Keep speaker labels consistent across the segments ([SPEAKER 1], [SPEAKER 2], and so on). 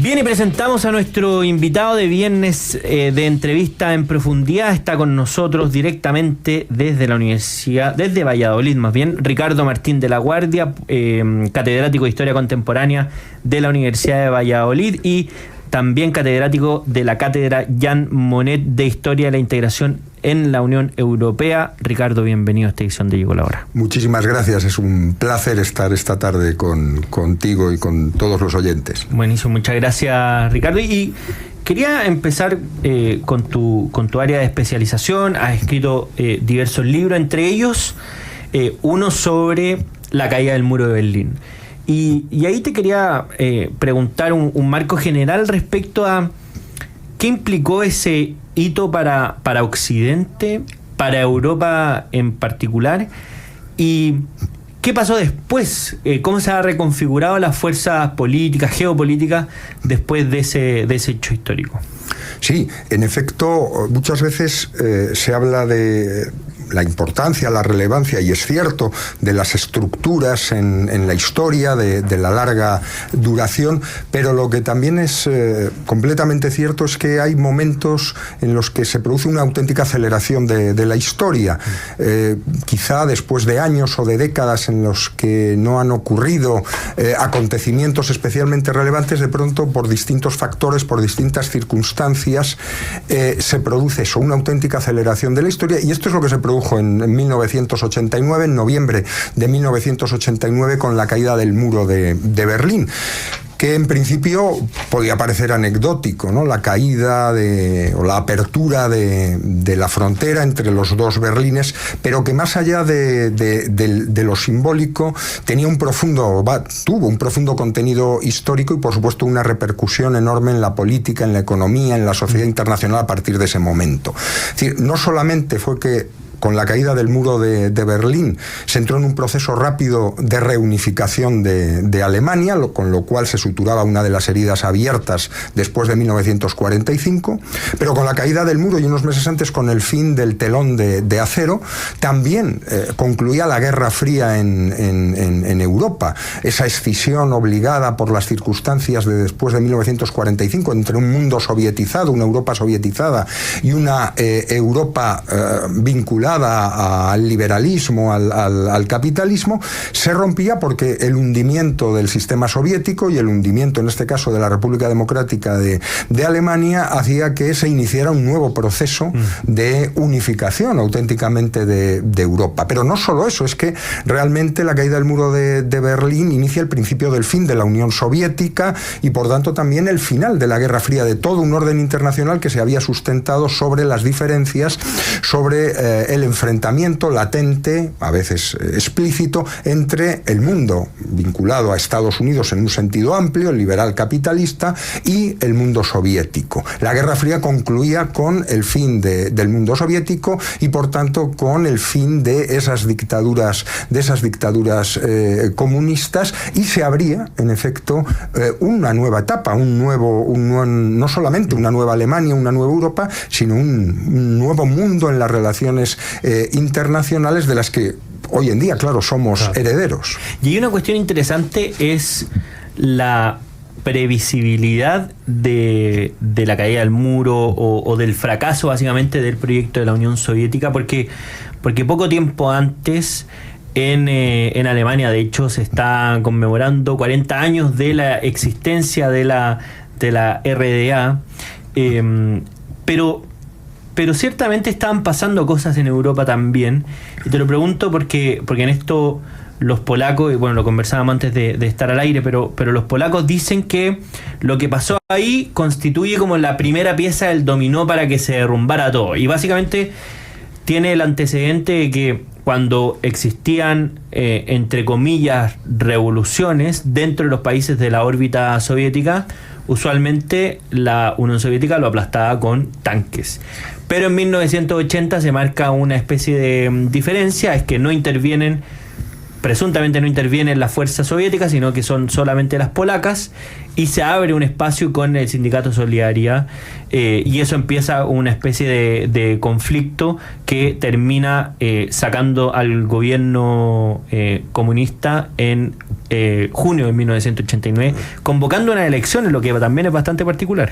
[SPEAKER 1] Bien, y presentamos a nuestro invitado de viernes de entrevista en profundidad. Está con nosotros directamente desde la universidad, desde Valladolid más bien, Ricardo Martín de la Guardia, catedrático de Historia Contemporánea de la Universidad de Valladolid y también catedrático de la Cátedra Jean Monnet de Historia de la Integración en la Unión Europea. Ricardo, bienvenido a esta edición de Llegó la Hora.
[SPEAKER 2] Muchísimas gracias, es un placer estar esta tarde contigo y con todos los oyentes.
[SPEAKER 1] Buenísimo, muchas gracias, Ricardo. Y quería empezar con tu área de especialización. Has escrito diversos libros, entre ellos uno sobre la caída del muro de Berlín. Y ahí te quería preguntar un marco general respecto a qué implicó ese hito para Occidente, para Europa en particular, y qué pasó después, cómo se han reconfigurado las fuerzas políticas, geopolíticas, después de ese hecho histórico.
[SPEAKER 2] Sí, en efecto, muchas veces se habla de la importancia, la relevancia, y es cierto, de las estructuras en la historia, de la larga duración, pero lo que también es completamente cierto es que hay momentos en los que se produce una auténtica aceleración de la historia. Quizá después de años o de décadas en los que no han ocurrido acontecimientos especialmente relevantes, de pronto, por distintos factores, por distintas circunstancias, se produce eso, una auténtica aceleración de la historia, y esto es lo que se produjo en 1989, en noviembre de 1989, con la caída del muro de Berlín, que en principio podía parecer anecdótico, ¿no? La caída o la apertura de la frontera entre los dos Berlines, pero que más allá de lo simbólico tuvo un profundo contenido histórico y, por supuesto, una repercusión enorme en la política, en la economía, en la sociedad internacional a partir de ese momento. Es decir, no solamente fue que con la caída del muro de Berlín se entró en un proceso rápido de reunificación de Alemania, con lo cual se suturaba una de las heridas abiertas después de 1945, pero con la caída del muro y unos meses antes con el fin del telón de acero, también concluía la Guerra Fría en Europa, esa escisión obligada por las circunstancias de después de 1945 entre un mundo sovietizado, una Europa sovietizada, y una Europa vinculada al liberalismo, al capitalismo, se rompía porque el hundimiento del sistema soviético y el hundimiento, en este caso, de la República Democrática de Alemania, hacía que se iniciara un nuevo proceso de unificación auténticamente de Europa. Pero no solo eso, es que realmente la caída del muro de Berlín inicia el principio del fin de la Unión Soviética y, por tanto, también el final de la Guerra Fría, de todo un orden internacional que se había sustentado sobre las diferencias, sobre el enfrentamiento latente, a veces explícito, entre el mundo vinculado a Estados Unidos en un sentido amplio, el liberal capitalista, y el mundo soviético. La Guerra Fría concluía con el fin del mundo soviético y, por tanto, con el fin de esas dictaduras comunistas, y se abría, en efecto, una nueva etapa, no solamente una nueva Alemania, una nueva Europa, sino un nuevo mundo en las relaciones internacionales de las que hoy en día, claro, somos herederos.
[SPEAKER 1] Y hay una cuestión interesante, es la previsibilidad de la caída del muro o del fracaso, básicamente, del proyecto de la Unión Soviética, porque poco tiempo antes en Alemania, de hecho, se está conmemorando 40 años de la existencia de la RDA, pero ciertamente estaban pasando cosas en Europa también, y te lo pregunto porque en esto los polacos, y bueno, lo conversábamos antes de estar al aire, pero los polacos dicen que lo que pasó ahí constituye como la primera pieza del dominó para que se derrumbara todo, y básicamente tiene el antecedente de que cuando existían, entre comillas, revoluciones dentro de los países de la órbita soviética, usualmente la Unión Soviética lo aplastaba con tanques. Pero en 1980 se marca una especie de diferencia, es que presuntamente no intervienen las fuerzas soviéticas, sino que son solamente las polacas, y se abre un espacio con el sindicato Solidaridad, y eso empieza una especie de conflicto que termina sacando al gobierno comunista en junio de 1989, convocando unas elecciones, lo que también es bastante particular.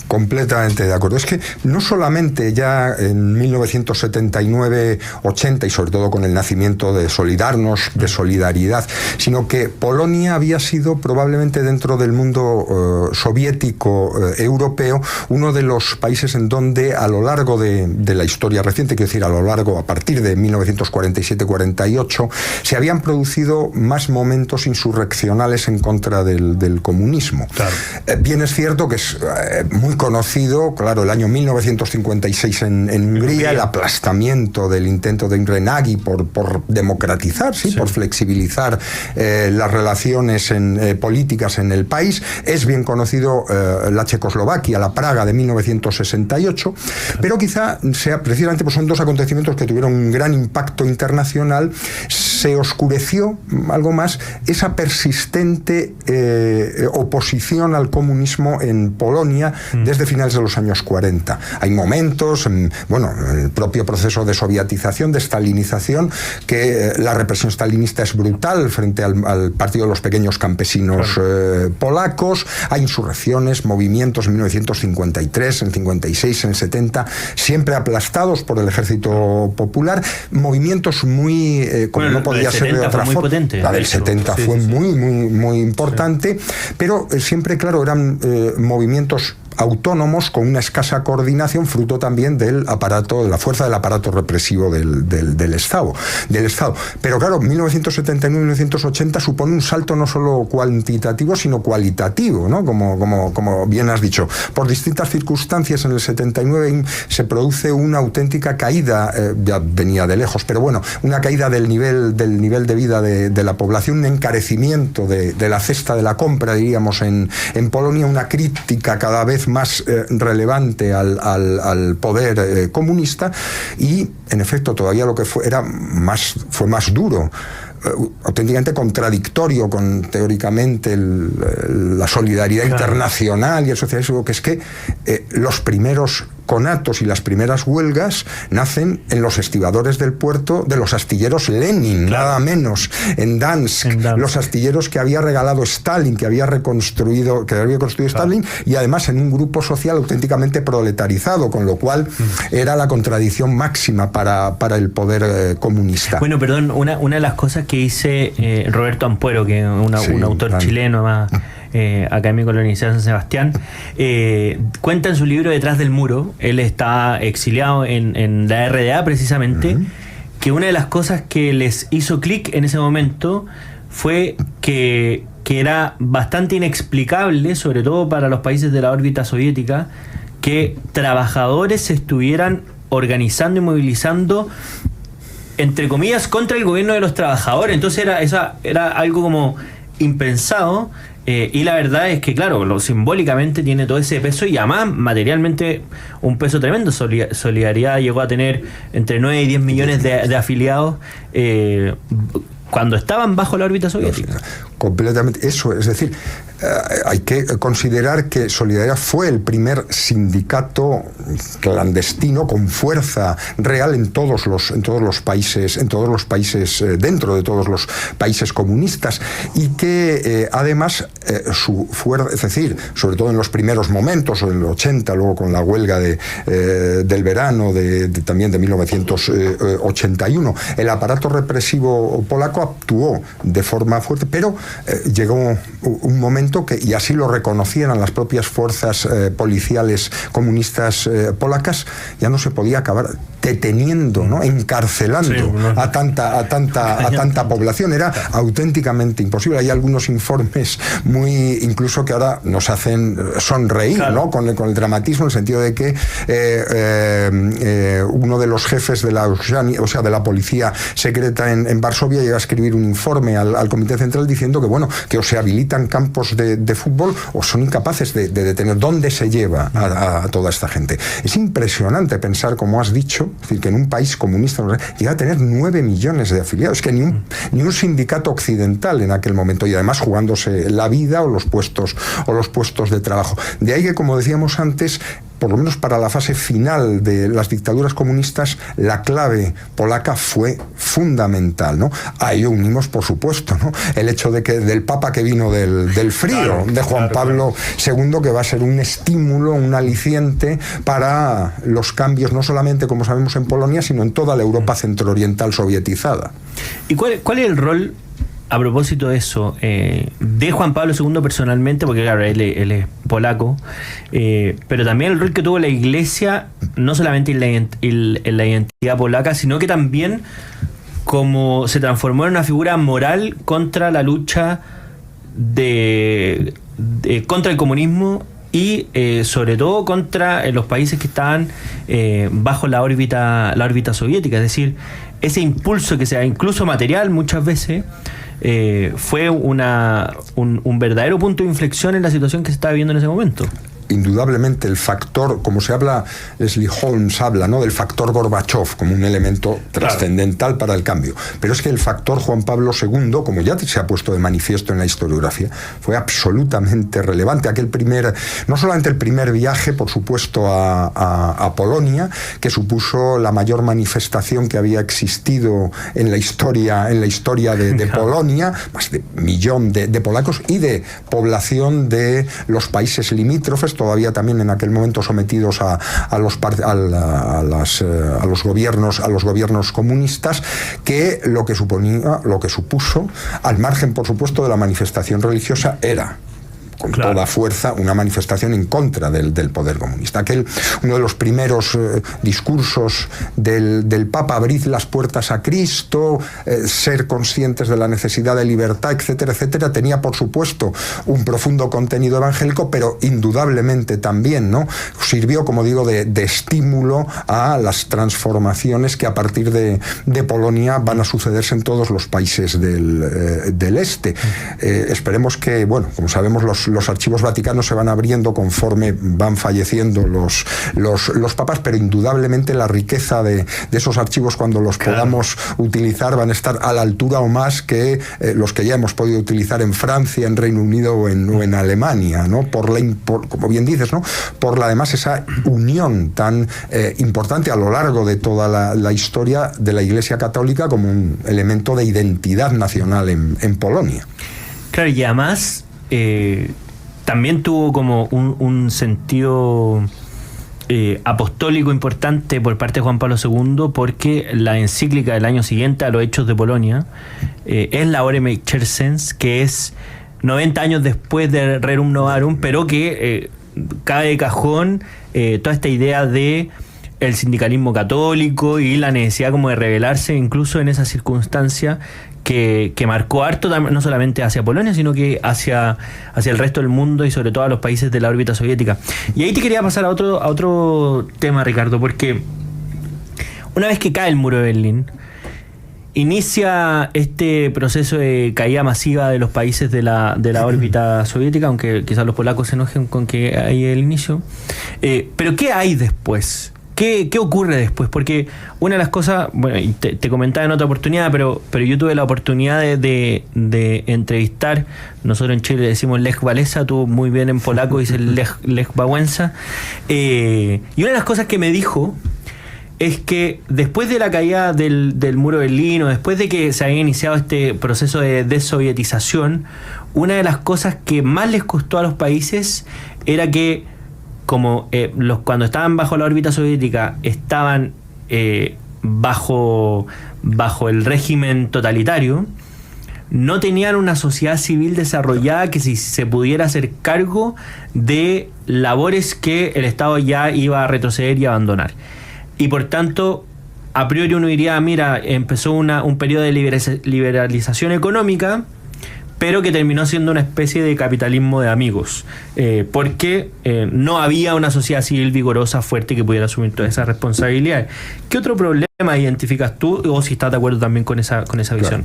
[SPEAKER 2] Completamente de acuerdo. Es que no solamente ya en 1979-80, y sobre todo con el nacimiento de Solidarność, de Solidaridad, sino que Polonia había sido probablemente dentro del mundo soviético europeo uno de los países en donde a lo largo de la historia reciente, quiero decir a partir de 1947-48, se habían producido más momentos insurreccionales en contra del comunismo.
[SPEAKER 1] Claro.
[SPEAKER 2] Bien es cierto que es muy conocido, claro, el año 1956 en Hungría, el aplastamiento del intento de Imre Nagy por democratizar, sí, por flexibilizar las relaciones políticas en el país. Es bien conocido la Checoslovaquia, la Praga de 1968, pero quizá sea precisamente, pues son dos acontecimientos que tuvieron un gran impacto internacional. Se oscureció algo más esa persistente oposición al comunismo en Polonia desde finales de los años 40. Hay momentos, el propio proceso de sovietización, de stalinización, que la represión stalinista es brutal frente al Partido de los Pequeños Campesinos polacos. Hay insurrecciones, movimientos en 1953, en 56, en 70, siempre aplastados por el Ejército Popular. Movimientos muy, como no podía ser de otra forma. La del 70 fue muy importante, pero siempre, claro, eran movimientos autónomos con una escasa coordinación, fruto también del aparato, de la fuerza del aparato represivo del Estado. Pero claro, 1979-1980 supone un salto no solo cuantitativo, sino cualitativo, ¿no? Como bien has dicho. Por distintas circunstancias, en el 79 se produce una auténtica caída, ya venía de lejos, pero bueno, una caída del nivel de vida de la población, un encarecimiento de la cesta de la compra, diríamos, en Polonia, una crítica cada vez más relevante al poder comunista, y en efecto todavía lo que fue más duro, auténticamente contradictorio con teóricamente la solidaridad internacional y el socialismo, que es que los primeros conatos y las primeras huelgas nacen en los estibadores del puerto de los astilleros Lenin, nada menos, en Dansk, los astilleros que había regalado Stalin, que había construido Stalin, y además en un grupo social auténticamente proletarizado, con lo cual era la contradicción máxima para el poder comunista.
[SPEAKER 1] Bueno, perdón, una de las cosas que dice Roberto Ampuero, que es un autor chileno más académico de la Universidad de San Sebastián, cuenta en su libro Detrás del Muro, él está exiliado en la RDA precisamente, que una de las cosas que les hizo clic en ese momento fue que era bastante inexplicable, sobre todo para los países de la órbita soviética, que trabajadores se estuvieran organizando y movilizando, entre comillas, contra el gobierno de los trabajadores. Entonces era algo como impensado. Y la verdad es que, claro, simbólicamente tiene todo ese peso, y además materialmente un peso tremendo. Solidaridad llegó a tener entre 9 y 10 millones de afiliados cuando estaban bajo la órbita soviética.
[SPEAKER 2] Completamente, eso, es decir, hay que considerar que Solidaridad fue el primer sindicato clandestino con fuerza real en todos los países, dentro de todos los países comunistas, y que además su fuerza, es decir, sobre todo en los primeros momentos, en el 80, luego con la huelga del verano también de 1981, el aparato represivo polaco actuó de forma fuerte, pero llegó un momento y así lo reconocieran las propias fuerzas policiales comunistas polacas, ya no se podía acabar deteniendo, ¿no? Encarcelando a tanta población. Era auténticamente imposible. Hay algunos informes incluso que ahora nos hacen sonreír, ¿no? Con el dramatismo, en el sentido de que uno de los jefes de la policía secreta en Varsovia llega a escribir un informe al Comité Central diciendo que o se habilitan campos de fútbol o son incapaces de detener. ¿Dónde se lleva a toda esta gente? Es impresionante pensar, como has dicho, es decir, que en un país comunista llega a tener 9 millones de afiliados, que ni un sindicato occidental en aquel momento, y además jugándose la vida o los puestos de trabajo. De ahí que, como decíamos antes, por lo menos para la fase final de las dictaduras comunistas, la clave polaca fue fundamental, ¿no? A ello unimos, por supuesto, ¿no?, el hecho de que del Papa que vino del frío, claro, de Juan Pablo II, que va a ser un estímulo, un aliciente para los cambios, no solamente, como sabemos, en Polonia, sino en toda la Europa centrooriental sovietizada.
[SPEAKER 1] ¿Y cuál es el rol, a propósito de eso, de Juan Pablo II personalmente? Porque claro, él es polaco, pero también el rol que tuvo la Iglesia, no solamente en la identidad polaca, sino que también como se transformó en una figura moral contra la lucha contra el comunismo y sobre todo contra los países que estaban bajo la órbita soviética. Es decir, ese impulso que sea incluso material muchas veces, fue un verdadero punto de inflexión en la situación que se estaba viviendo en ese momento.
[SPEAKER 2] Indudablemente el factor, como se habla, Leslie Holmes habla, ¿no?, del factor Gorbachev como un elemento trascendental para el cambio. Pero es que el factor Juan Pablo II, como ya se ha puesto de manifiesto en la historiografía, fue absolutamente relevante. No solamente el primer viaje, por supuesto, a Polonia, que supuso la mayor manifestación que había existido en la historia de Polonia, más de 1 millón de polacos y de población de los países limítrofes, todavía también en aquel momento sometidos a los gobiernos comunistas, que lo que supuso, al margen, por supuesto, de la manifestación religiosa, era con toda fuerza una manifestación en contra del poder comunista. Uno de los primeros discursos del Papa, abrid las puertas a Cristo, ser conscientes de la necesidad de libertad, etcétera, etcétera, tenía, por supuesto, un profundo contenido evangélico, pero indudablemente también, ¿no?, sirvió, como digo, de estímulo a las transformaciones que a partir de Polonia van a sucederse en todos los países del este. Esperemos que, bueno, como sabemos, los archivos vaticanos se van abriendo conforme van falleciendo los papas, pero indudablemente la riqueza de esos archivos, cuando los podamos utilizar, van a estar a la altura o más que los que ya hemos podido utilizar en Francia, en Reino Unido o en Alemania, ¿no? Como bien dices, ¿no?, por además esa unión tan importante a lo largo de toda la historia de la Iglesia Católica como un elemento de identidad nacional en Polonia.
[SPEAKER 1] Claro, y además también tuvo como un sentido apostólico importante por parte de Juan Pablo II, porque la encíclica del año siguiente a los Hechos de Polonia es la Orem Exercens, que es 90 años después de Rerum Novarum, pero que cae de cajón toda esta idea de el sindicalismo católico y la necesidad como de rebelarse incluso en esa circunstancia que marcó harto, no solamente hacia Polonia, sino que hacia el resto del mundo y sobre todo a los países de la órbita soviética. Y ahí te quería pasar a otro tema, Ricardo, porque una vez que cae el muro de Berlín, inicia este proceso de caída masiva de los países de la órbita soviética, aunque quizás los polacos se enojen con que hay el inicio. Pero ¿qué hay después? ¿Qué ocurre después? Porque una de las cosas, bueno, y te comentaba en otra oportunidad, pero yo tuve la oportunidad de entrevistar, nosotros en Chile le decimos Lech Walesa, tú muy bien en polaco dices Lech Wałęsa, y una de las cosas que me dijo es que después de la caída del muro de Berlín, o después de que se había iniciado este proceso de dessovietización, una de las cosas que más les costó a los países era que como cuando estaban bajo la órbita soviética estaban bajo el régimen totalitario, no tenían una sociedad civil desarrollada que se pudiera hacer cargo de labores que el Estado ya iba a retroceder y abandonar. Y por tanto, a priori uno diría, mira, empezó un periodo de liberalización económica, pero que terminó siendo una especie de capitalismo de amigos, porque no había una sociedad civil vigorosa, fuerte, que pudiera asumir todas esas responsabilidades. ¿Qué otro problema identificas tú, o si estás de acuerdo también con esa visión.
[SPEAKER 2] Claro.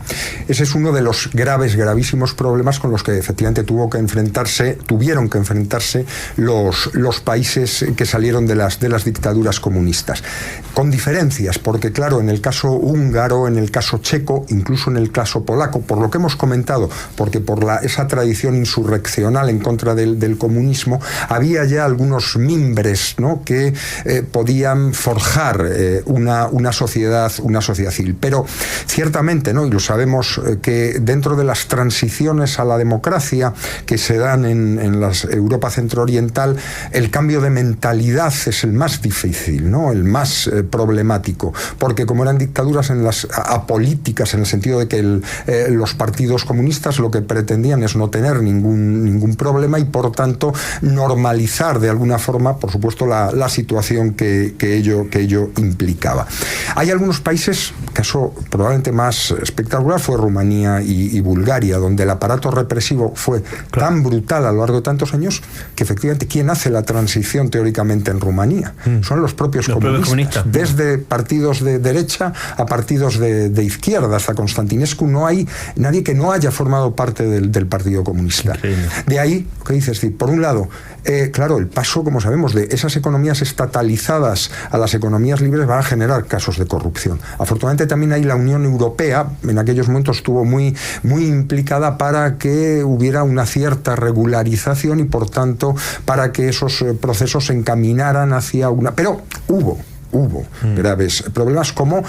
[SPEAKER 2] Ese es uno de los gravísimos problemas con los que efectivamente tuvieron que enfrentarse los países que salieron de las dictaduras comunistas. Con diferencias, porque claro, en el caso húngaro, en el caso checo, incluso en el caso polaco, por lo que hemos comentado, porque por esa tradición insurreccional en contra del comunismo, había ya algunos mimbres, ¿no?, que podían forjar una sociedad civil. Pero ciertamente, ¿no?, y lo sabemos, que dentro de las transiciones a la democracia que se dan en la Europa centrooriental, el cambio de mentalidad es el más difícil, ¿no?, el más problemático, porque como eran dictaduras apolíticas, en el sentido de que los partidos comunistas lo que pretendían es no tener ningún problema y por tanto normalizar de alguna forma, por supuesto, la situación que ello implicaba. Hay algunos países, caso probablemente más espectacular fue Rumanía y Bulgaria, donde el aparato represivo fue tan brutal a lo largo de tantos años que efectivamente ¿quién hace la transición teóricamente en Rumanía? Son los propios comunistas. Desde partidos de derecha a partidos de izquierda, hasta Constantinescu, no hay nadie que no haya formado parte del Partido Comunista. Increíble. De ahí, ¿qué dices? Por un lado, claro, el paso, como sabemos, de esas economías estatalizadas a las economías libres va a generar casos de corrupción. Afortunadamente también ahí la Unión Europea en aquellos momentos estuvo muy implicada para que hubiera una cierta regularización y por tanto para que esos procesos se encaminaran hacia una... Pero hubo graves problemas, como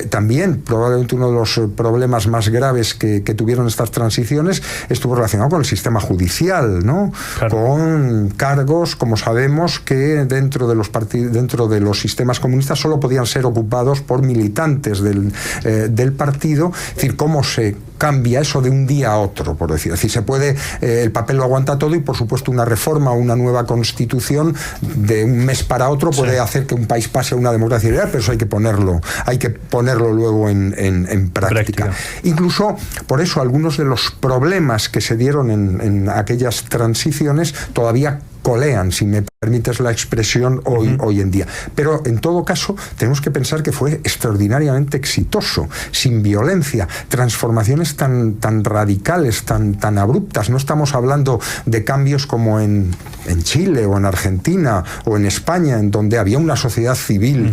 [SPEAKER 2] también probablemente uno de los problemas más graves que tuvieron estas transiciones estuvo relacionado con el sistema judicial, ¿no? Claro. Con cargos, como sabemos, que dentro de los sistemas comunistas solo podían ser ocupados por militantes del partido. Es decir, cómo se cambia eso de un día a otro, por decir. Es decir, se puede, el papel lo aguanta todo y por supuesto una reforma o una nueva constitución de un mes para otro puede hacer que un país pase a una democracia liberal, pero eso hay que ponerlo luego en práctica. Incluso por eso algunos de los problemas que se dieron en aquellas transiciones todavía colean, si me permites la expresión, hoy en día. Pero en todo caso tenemos que pensar que fue extraordinariamente exitoso, sin violencia, transformaciones tan radicales, tan abruptas. No estamos hablando de cambios como en Chile o en Argentina o en España, en donde había una sociedad civil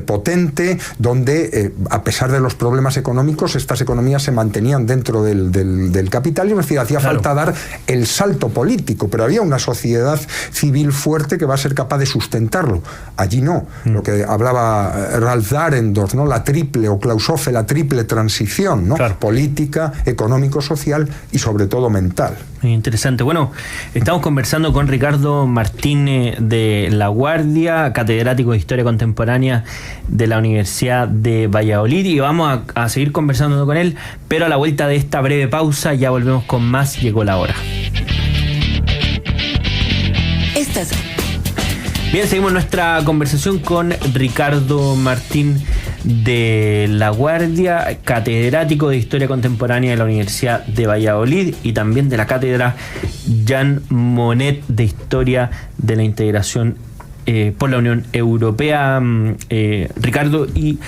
[SPEAKER 2] potente, donde a pesar de los problemas económicos, estas economías se mantenían dentro del capitalismo. Es decir, hacía falta dar el salto político, pero había una sociedad civil fuerte que va a ser capaz de sustentarlo. Allí no. Lo que hablaba Ralph Dahrendorf, ¿no? La triple transición, ¿no? Claro. Política, económico-social y sobre todo mental.
[SPEAKER 1] Interesante. Bueno, estamos conversando con Ricardo Martín de La Guardia, catedrático de Historia Contemporánea de la Universidad de Valladolid, y vamos a seguir conversando con él, pero a la vuelta de esta breve pausa ya volvemos con más. Llegó la hora. Bien, seguimos nuestra conversación con Ricardo Martín de La Guardia, catedrático de Historia Contemporánea de la Universidad de Valladolid y también de la cátedra Jean Monnet de Historia de la Integración por la Unión Europea. Ricardo, y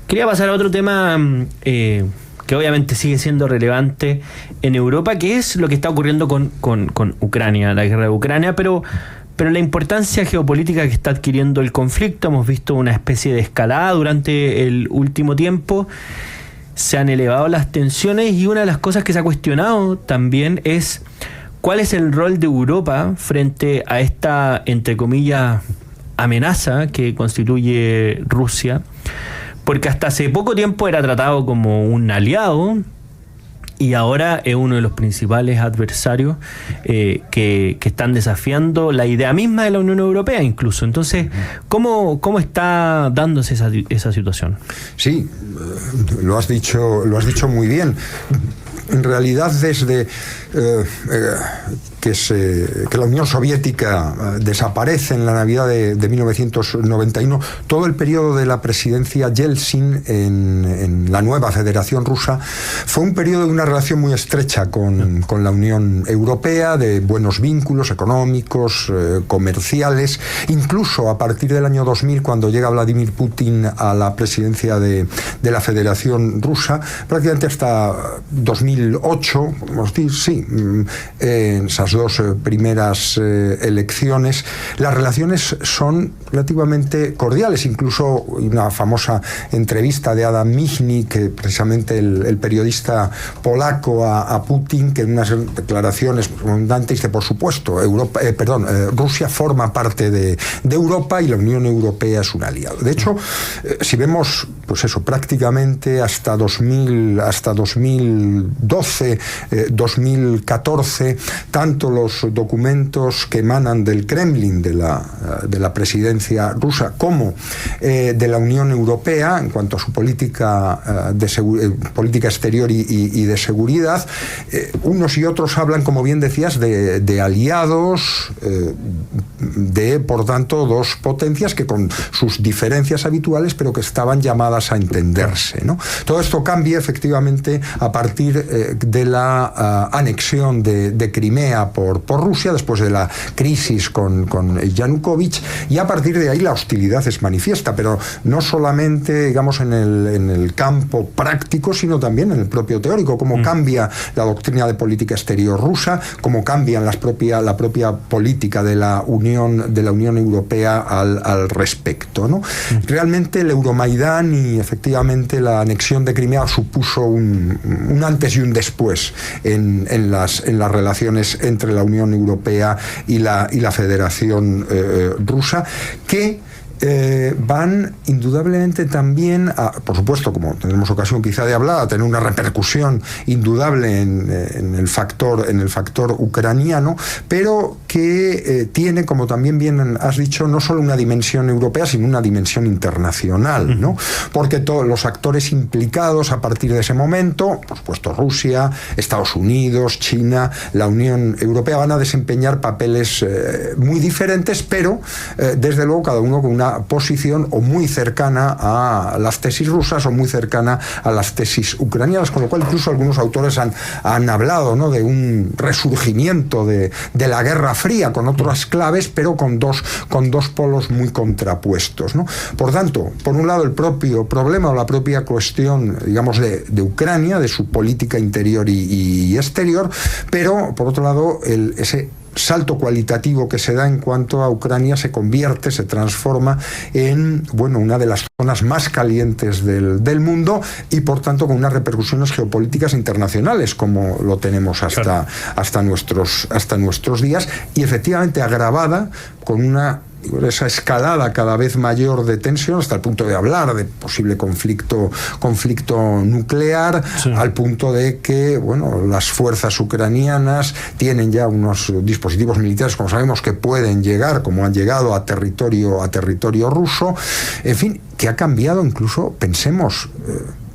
[SPEAKER 1] quería pasar a otro tema que obviamente sigue siendo relevante en Europa, que es lo que está ocurriendo con Ucrania, la guerra de Ucrania, pero la importancia geopolítica que está adquiriendo el conflicto. Hemos visto una especie de escalada durante el último tiempo, se han elevado las tensiones y una de las cosas que se ha cuestionado también es cuál es el rol de Europa frente a esta, entre comillas, amenaza que constituye Rusia, porque hasta hace poco tiempo era tratado como un aliado y ahora es uno de los principales adversarios que están desafiando la idea misma de la Unión Europea incluso. Entonces, ¿cómo está dándose esa situación?
[SPEAKER 2] Sí, lo has dicho muy bien. En realidad, desde que la Unión Soviética desaparece en la Navidad de 1991, todo el periodo de la presidencia Yeltsin en la nueva Federación Rusa fue un periodo de una relación muy estrecha con la Unión Europea, de buenos vínculos económicos, comerciales. Incluso a partir del año 2000, cuando llega Vladimir Putin a la presidencia de la Federación Rusa, prácticamente hasta 2008, podemos decir, sí, en esas dos primeras elecciones, las relaciones son relativamente cordiales. Incluso una famosa entrevista de Adam Michnik, precisamente el periodista polaco, a Putin, que en unas declaraciones abundantes dice, por supuesto, Rusia forma parte de Europa y la Unión Europea es un aliado. De hecho, si vemos, pues eso, prácticamente hasta 2012, 2014, tanto los documentos que emanan del Kremlin, de la presidencia rusa, como de la Unión Europea en cuanto a su política exterior y de seguridad, unos y otros hablan, como bien decías, de aliados, por tanto, dos potencias que con sus diferencias habituales, pero que estaban llamadas a entenderse, ¿no? Todo esto cambia efectivamente a partir de la anexión de Crimea por Rusia, después de la crisis con Yanukovych, y a partir de ahí la hostilidad es manifiesta, pero no solamente, digamos, en el campo práctico, sino también en el propio teórico, cómo cambia la doctrina de política exterior rusa, cómo cambian la propia política de la Unión Europea al respecto, ¿no? Realmente el Euromaidán y efectivamente la anexión de Crimea supuso un antes y un después en las relaciones entre la Unión Europea y la Federación Rusa, que van indudablemente también por supuesto, como tendremos ocasión quizá de hablar, a tener una repercusión indudable en el factor ucraniano, pero que tiene, como también bien has dicho, no solo una dimensión europea, sino una dimensión internacional, ¿no? Porque todos los actores implicados a partir de ese momento, por supuesto Rusia, Estados Unidos, China, la Unión Europea, van a desempeñar papeles muy diferentes, pero desde luego cada uno con una posición o muy cercana a las tesis rusas o muy cercana a las tesis ucranianas, con lo cual incluso algunos autores han hablado, ¿no?, de un resurgimiento de la Guerra Fría con otras claves, pero con dos polos muy contrapuestos, ¿no? Por tanto, por un lado el propio problema o la propia cuestión, digamos, de Ucrania, de su política interior y exterior, pero por otro lado ese salto cualitativo que se da en cuanto a Ucrania se transforma en, bueno, una de las zonas más calientes del mundo y por tanto con unas repercusiones geopolíticas internacionales, como lo tenemos hasta nuestros días, y efectivamente agravada con esa escalada cada vez mayor de tensión, hasta el punto de hablar de posible conflicto nuclear, sí, al punto de que, bueno, las fuerzas ucranianas tienen ya unos dispositivos militares, como sabemos, que pueden llegar, como han llegado, a territorio ruso. En fin, que ha cambiado incluso, pensemos,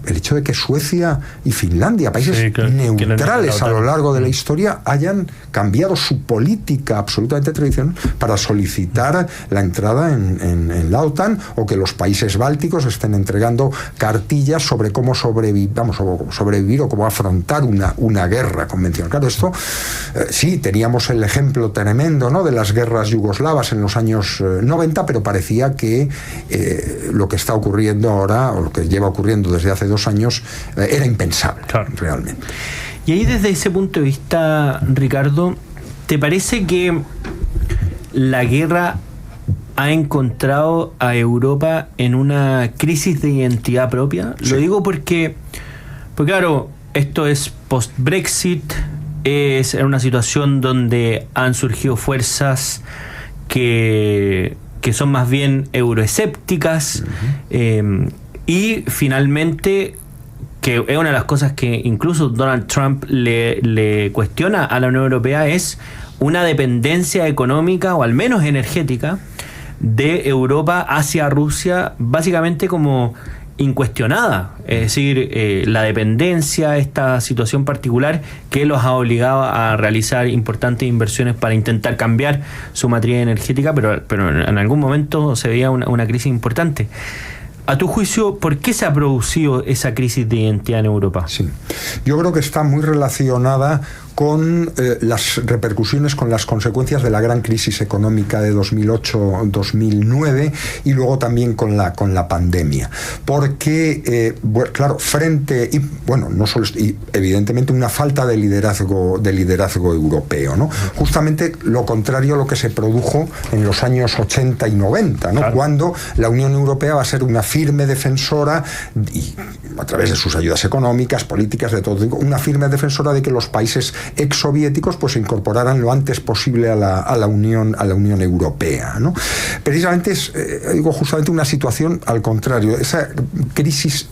[SPEAKER 2] el hecho de que Suecia y Finlandia, países neutrales a lo largo de la historia, hayan cambiado su política absolutamente tradicional para solicitar la entrada en la OTAN, o que los países bálticos estén entregando cartillas sobre cómo sobrevivir o cómo afrontar una guerra convencional. Claro, esto sí, teníamos el ejemplo tremendo, ¿no?, de las guerras yugoslavas en los años 90, pero parecía que lo que está ocurriendo ahora, o lo que lleva ocurriendo desde hace 2 años, era impensable, claro, realmente.
[SPEAKER 1] Y ahí, desde ese punto de vista, Ricardo, ¿te parece que la guerra ha encontrado a Europa en una crisis de identidad propia? Sí. Lo digo porque claro, esto es post-Brexit, es en una situación donde han surgido fuerzas que son más bien euroescépticas, y finalmente, que es una de las cosas que incluso Donald Trump le cuestiona a la Unión Europea, es una dependencia económica, o al menos energética, de Europa hacia Rusia, básicamente como incuestionada, es decir, la dependencia, esta situación particular que los ha obligado a realizar importantes inversiones para intentar cambiar su matriz energética, pero en algún momento se veía una crisis importante. A tu juicio, ¿por qué se ha producido esa crisis de identidad en Europa?
[SPEAKER 2] Sí, yo creo que está muy relacionada con las repercusiones, con las consecuencias de la gran crisis económica de 2008-2009 y luego también con la pandemia. Porque, claro, no solo y evidentemente una falta de liderazgo europeo, ¿no? Justamente lo contrario a lo que se produjo en los años 80 y 90, ¿no? Claro. Cuando la Unión Europea va a ser una firme defensora, y a través de sus ayudas económicas, políticas, de todo tipo, una firme defensora de que los países exsoviéticos pues se incorporaran lo antes posible a la Unión Europea, ¿no? Precisamente es justamente una situación al contrario. Esa crisis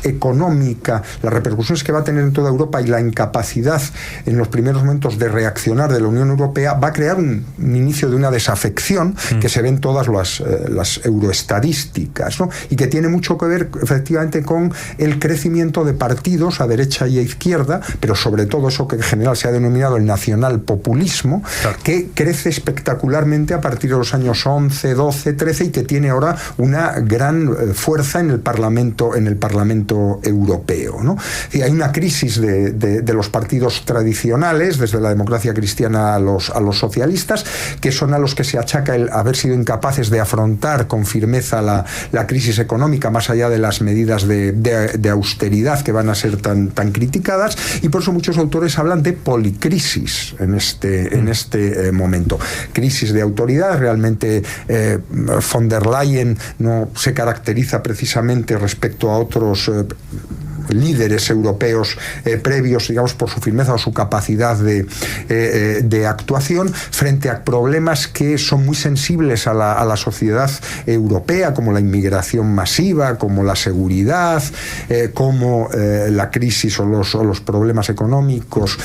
[SPEAKER 2] económica, las repercusiones que va a tener en toda Europa y la incapacidad en los primeros momentos de reaccionar de la Unión Europea va a crear un inicio de una desafección que se ve en todas las euroestadísticas, ¿no? Y que tiene mucho que ver efectivamente con el crecimiento de partidos a derecha y a izquierda, pero sobre todo eso que en general se ha denominado el nacionalpopulismo, claro, que crece espectacularmente a partir de los años 11, 12, 13 y que tiene ahora una gran fuerza en el Parlamento europeo, ¿no? Y hay una crisis de los partidos tradicionales, desde la democracia cristiana a los socialistas, que son a los que se achaca el haber sido incapaces de afrontar con firmeza la crisis económica, más allá de las medidas de austeridad que van a ser tan criticadas, y por eso muchos autores hablan de policrisis en este momento. Crisis de autoridad. Realmente von der Leyen no se caracteriza precisamente respecto a otros líderes europeos previos, digamos, por su firmeza o su capacidad de actuación frente a problemas que son muy sensibles a la sociedad europea, como la inmigración masiva, como la seguridad, como la crisis o los problemas económicos.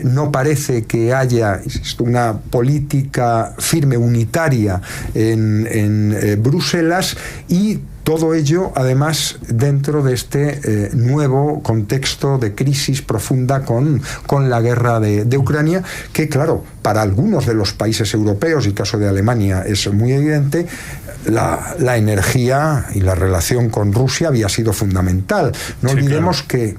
[SPEAKER 2] No parece que haya, insisto, una política firme, unitaria en Bruselas, y todo ello, además, dentro de este nuevo contexto de crisis profunda con la guerra de Ucrania, que, claro, para algunos de los países europeos, y el caso de Alemania es muy evidente, la energía y la relación con Rusia había sido fundamental. No olvidemos que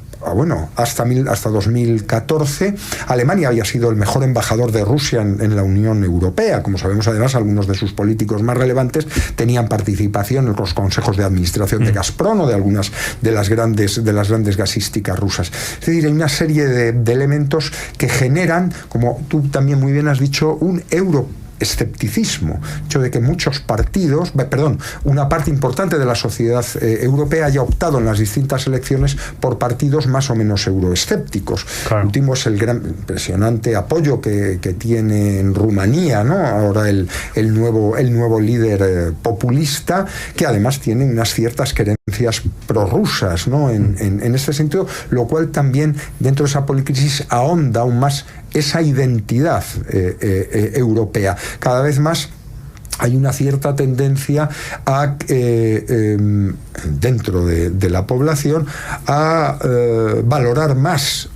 [SPEAKER 2] hasta 2014 Alemania había sido el mejor embajador de Rusia en la Unión Europea. Como sabemos, además, algunos de sus políticos más relevantes tenían participación en los consejos de administración de Gazprom o de algunas de las grandes gasísticas rusas. Es decir, hay una serie de elementos que generan, como tú también muy bien has dicho, un escepticismo, hecho de que una parte importante de la sociedad europea haya optado en las distintas elecciones por partidos más o menos euroescépticos. Claro. El último es el gran impresionante apoyo que tiene en Rumanía, ¿no? Ahora el nuevo líder populista, que además tiene unas ciertas creencias prorrusas, ¿no? En este sentido, lo cual también dentro de esa policrisis ahonda aún más esa identidad europea. Cada vez más hay una cierta tendencia a dentro de la población a valorar más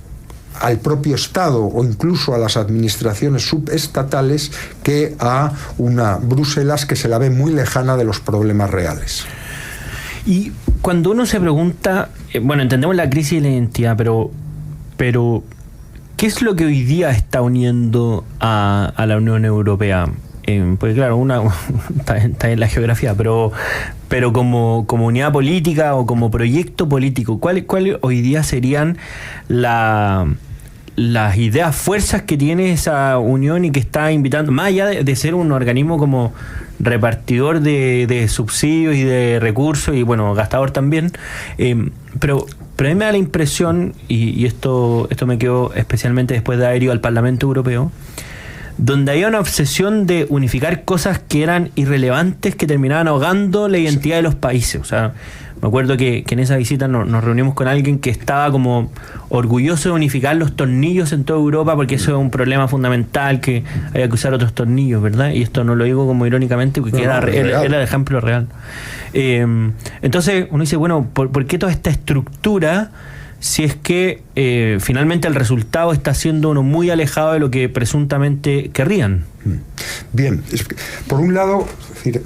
[SPEAKER 2] al propio Estado o incluso a las administraciones subestatales que a una Bruselas que se la ve muy lejana de los problemas reales.
[SPEAKER 1] Y cuando uno se pregunta, entendemos la crisis de la identidad, pero ¿qué es lo que hoy día está uniendo a la Unión Europea? Pues claro, está en la geografía, pero como unidad política o como proyecto político, ¿cuál hoy día serían las ideas, fuerzas que tiene esa unión y que está invitando, más allá de ser un organismo como repartidor de subsidios y de recursos y gastador también, pero a mí me da la impresión, y esto me quedó especialmente después de haber ido al Parlamento Europeo, donde había una obsesión de unificar cosas que eran irrelevantes, que terminaban ahogando la identidad de los países. O sea, Me acuerdo que en esa visita nos reunimos con alguien que estaba como orgulloso de unificar los tornillos en toda Europa, porque eso es un problema fundamental, que haya que usar otros tornillos, ¿verdad? Y esto no lo digo como irónicamente, porque era de ejemplo real. Entonces uno dice, bueno, ¿por qué toda esta estructura si es que finalmente el resultado está siendo uno muy alejado de lo que presuntamente querrían?
[SPEAKER 2] Bien, por un lado, es decir,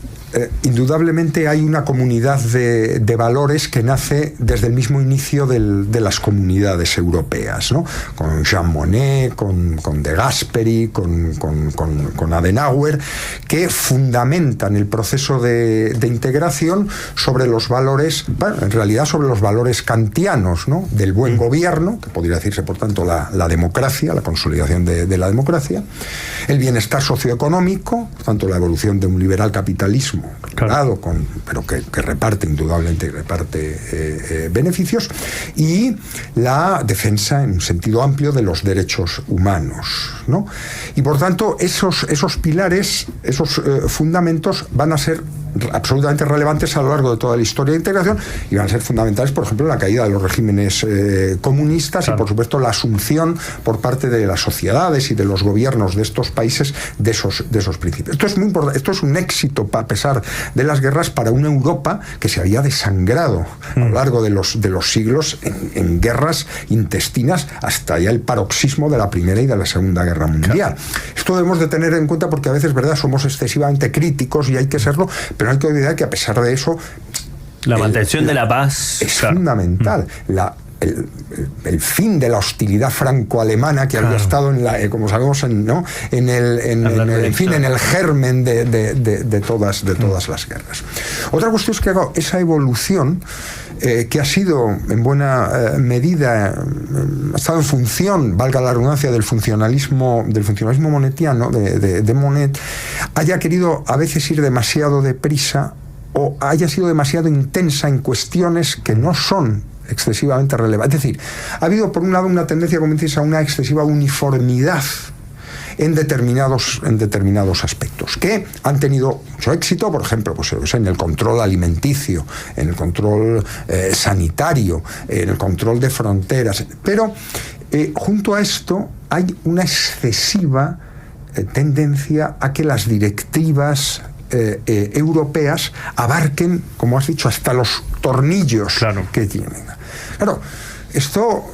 [SPEAKER 2] indudablemente hay una comunidad de valores que nace desde el mismo inicio de las comunidades europeas, ¿no? Con Jean Monnet, con De Gasperi, con Adenauer, que fundamentan el proceso de integración sobre los valores, bueno, en realidad sobre los valores kantianos, ¿no? Del buen gobierno, que podría decirse por tanto la democracia, la consolidación de la democracia, el bienestar socioeconómico, por tanto la evolución de un liberal capitalismo, claro, pero que reparte indudablemente beneficios, y la defensa en un sentido amplio de los derechos humanos, ¿no? Y por tanto esos pilares, esos fundamentos van a ser absolutamente relevantes a lo largo de toda la historia de integración, y van a ser fundamentales, por ejemplo, en la caída de los regímenes comunistas, claro, y por supuesto la asunción por parte de las sociedades y de los gobiernos de estos países de esos principios. Esto es muy importante, esto es un éxito a pesar de las guerras para una Europa que se había desangrado a lo largo de los siglos en guerras intestinas hasta ya el paroxismo de la Primera y de la Segunda Guerra Mundial. Claro. Esto debemos de tener en cuenta porque a veces, ¿verdad?, somos excesivamente críticos y hay que serlo, pero no hay que olvidar que a pesar de eso
[SPEAKER 1] la mantención de la paz
[SPEAKER 2] es fundamental. El fin de la hostilidad franco-alemana que había estado como sabemos en el germen de todas las guerras. Otra cuestión es que esa evolución que ha sido en buena medida ha estado en función, valga la redundancia, del funcionalismo monetiano de Monet, haya querido a veces ir demasiado deprisa o haya sido demasiado intensa en cuestiones que no son excesivamente relevantes. Es decir, ha habido por un lado una tendencia, como dices, a una excesiva uniformidad en determinados aspectos que han tenido mucho éxito, por ejemplo, pues en el control alimenticio, en el control sanitario, en el control de fronteras, pero junto a esto hay una excesiva tendencia a que las directivas europeas abarquen, como has dicho, hasta los tornillos, claro, que tienen. Claro, esto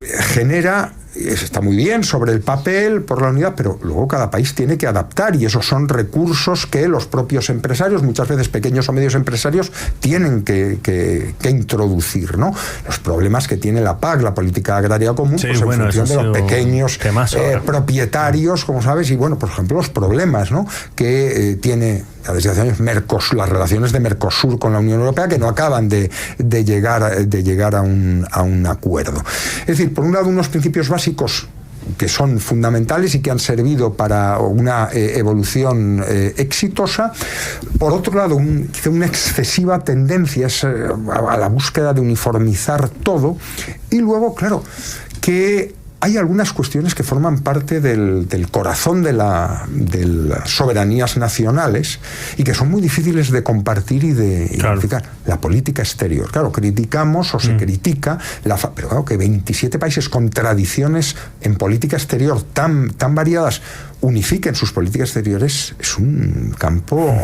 [SPEAKER 2] genera, está muy bien sobre el papel por la unidad, pero luego cada país tiene que adaptar, y esos son recursos que los propios empresarios, muchas veces pequeños o medios empresarios, tienen que introducir, ¿no? Los problemas que tiene la PAC, la Política Agraria Común, sí, pues en función de los pequeños propietarios, como sabes, y bueno, por ejemplo, los problemas, ¿no?, que tiene desde hace años las relaciones de Mercosur con la Unión Europea, que no acaban de llegar a un acuerdo. Es decir, por un lado, unos principios básicos que son fundamentales y que han servido para una evolución exitosa. Por otro lado, una excesiva tendencia a la búsqueda de uniformizar todo, y luego, claro, que hay algunas cuestiones que forman parte del corazón de las soberanías nacionales y que son muy difíciles de compartir y de identificar. La política exterior. Claro, criticamos o se critica, pero claro, que 27 países con tradiciones en política exterior tan variadas unifiquen sus políticas exteriores es un campo,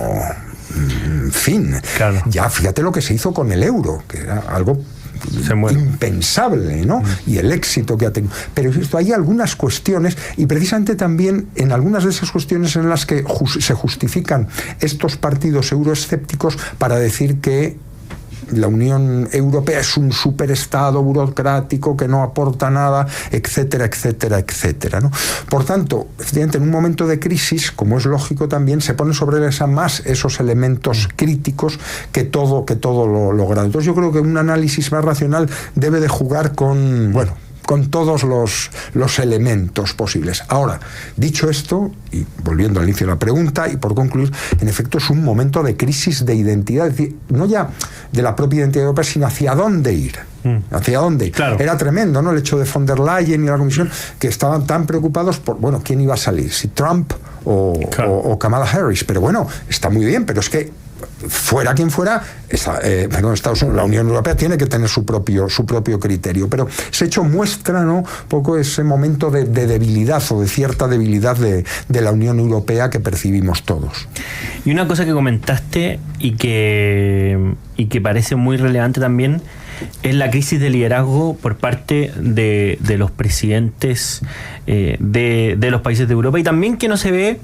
[SPEAKER 2] en fin. Claro. Ya fíjate lo que se hizo con el euro, que era algo impensable, ¿no? Y el éxito que ha tenido. Pero esto, hay algunas cuestiones, y precisamente también en algunas de esas cuestiones en las que se justifican estos partidos euroescépticos para decir que la Unión Europea es un superestado burocrático que no aporta nada, etcétera, etcétera, etcétera, ¿no? Por tanto, efectivamente, en un momento de crisis, como es lógico también, se ponen sobre la mesa más esos elementos críticos que todo lo logrado. Entonces yo creo que un análisis más racional debe de jugar con todos los elementos posibles. Ahora, dicho esto, y volviendo al inicio de la pregunta, y por concluir, en efecto es un momento de crisis de identidad, es decir, no ya de la propia identidad europea, sino hacia dónde ir. ¿Hacia dónde? Claro. Era tremendo, ¿no?, el hecho de von der Leyen y la Comisión, que estaban tan preocupados por, quién iba a salir, si Trump o Kamala Harris. Pero bueno, está muy bien, pero es que fuera quien fuera, Estados Unidos, la Unión Europea tiene que tener su propio criterio, pero ese hecho muestra, ¿no?, un poco ese momento de debilidad o de cierta debilidad de la Unión Europea que percibimos todos.
[SPEAKER 1] Y una cosa que comentaste y que parece muy relevante también es la crisis de liderazgo por parte de los presidentes de los países de Europa, y también que no se ve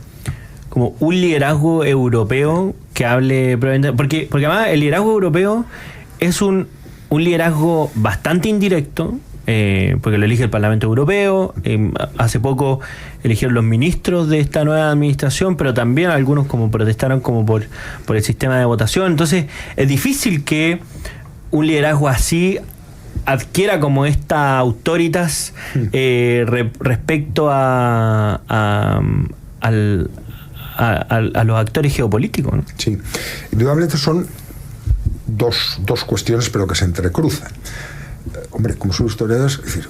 [SPEAKER 1] como un liderazgo europeo que hable, porque además el liderazgo europeo es un liderazgo bastante indirecto, porque lo elige el Parlamento Europeo. Hace poco eligieron los ministros de esta nueva administración, pero también algunos como protestaron como por el sistema de votación. Entonces es difícil que un liderazgo así adquiera como esta autoritas respecto a los actores geopolíticos, ¿no?
[SPEAKER 2] Sí, indudablemente son dos cuestiones, pero que se entrecruzan. Hombre, como soy historiador, es decir,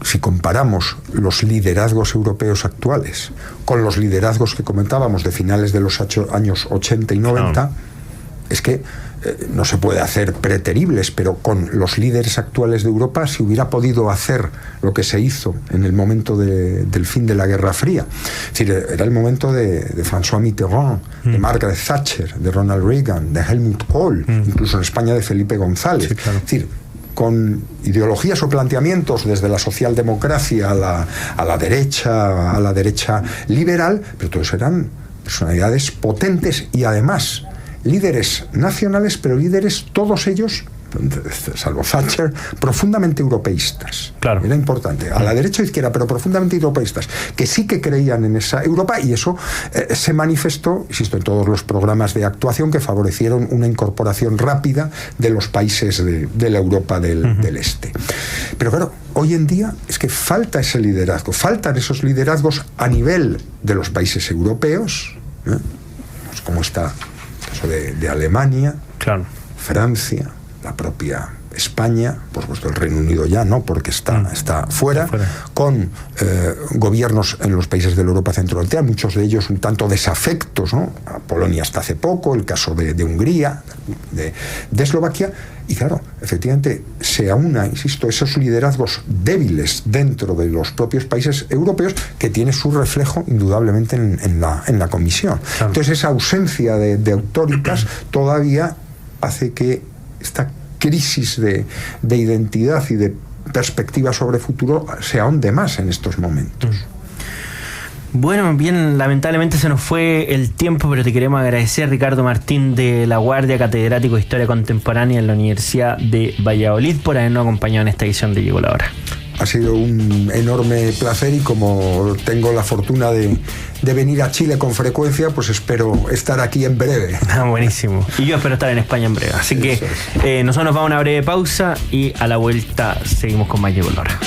[SPEAKER 2] si comparamos los liderazgos europeos actuales con los liderazgos que comentábamos de finales de los años 80 y 90, claro, es que no se puede hacer preteribles, pero con los líderes actuales de Europa se hubiera podido hacer lo que se hizo en el momento del fin de la Guerra Fría. Es decir, era el momento de François Mitterrand, de Margaret Thatcher, de Ronald Reagan, de Helmut Kohl, incluso en España de Felipe González. Sí, claro. Es decir, con ideologías o planteamientos desde la socialdemocracia a la derecha liberal, pero todos eran personalidades potentes y además líderes nacionales, pero líderes todos ellos, salvo Thatcher, profundamente europeístas.
[SPEAKER 1] Claro.
[SPEAKER 2] Era importante, a la derecha o izquierda, pero profundamente europeístas, que sí que creían en esa Europa, y eso se manifestó, insisto, en todos los programas de actuación que favorecieron una incorporación rápida de los países de la Europa del Este. Pero claro, hoy en día es que falta ese liderazgo, faltan esos liderazgos a nivel de los países europeos, pues como está de Alemania, claro, Francia, la propia España, por supuesto el Reino Unido ya no, porque está fuera, con gobiernos en los países de la Europa centrooriental, muchos de ellos un tanto desafectos, ¿no? A Polonia hasta hace poco, el caso de Hungría, de Eslovaquia, y claro, efectivamente se aúna, insisto, esos liderazgos débiles dentro de los propios países europeos, que tiene su reflejo indudablemente en la Comisión. Claro. Entonces esa ausencia de autoritas todavía hace que esta crisis de identidad y de perspectiva sobre futuro se ahonde más en estos momentos.
[SPEAKER 1] Bueno, bien, lamentablemente se nos fue el tiempo, pero te queremos agradecer, Ricardo Martín de la Guardia, catedrático de Historia Contemporánea en la Universidad de Valladolid, por habernos acompañado en esta edición de Llegó la Hora.
[SPEAKER 2] Ha sido un enorme placer, y como tengo la fortuna de venir a Chile con frecuencia, pues espero estar aquí en breve.
[SPEAKER 1] Buenísimo. Y yo espero estar en España en breve. Así que nosotros nos vamos a una breve pausa y a la vuelta seguimos con más Llegó la Hora.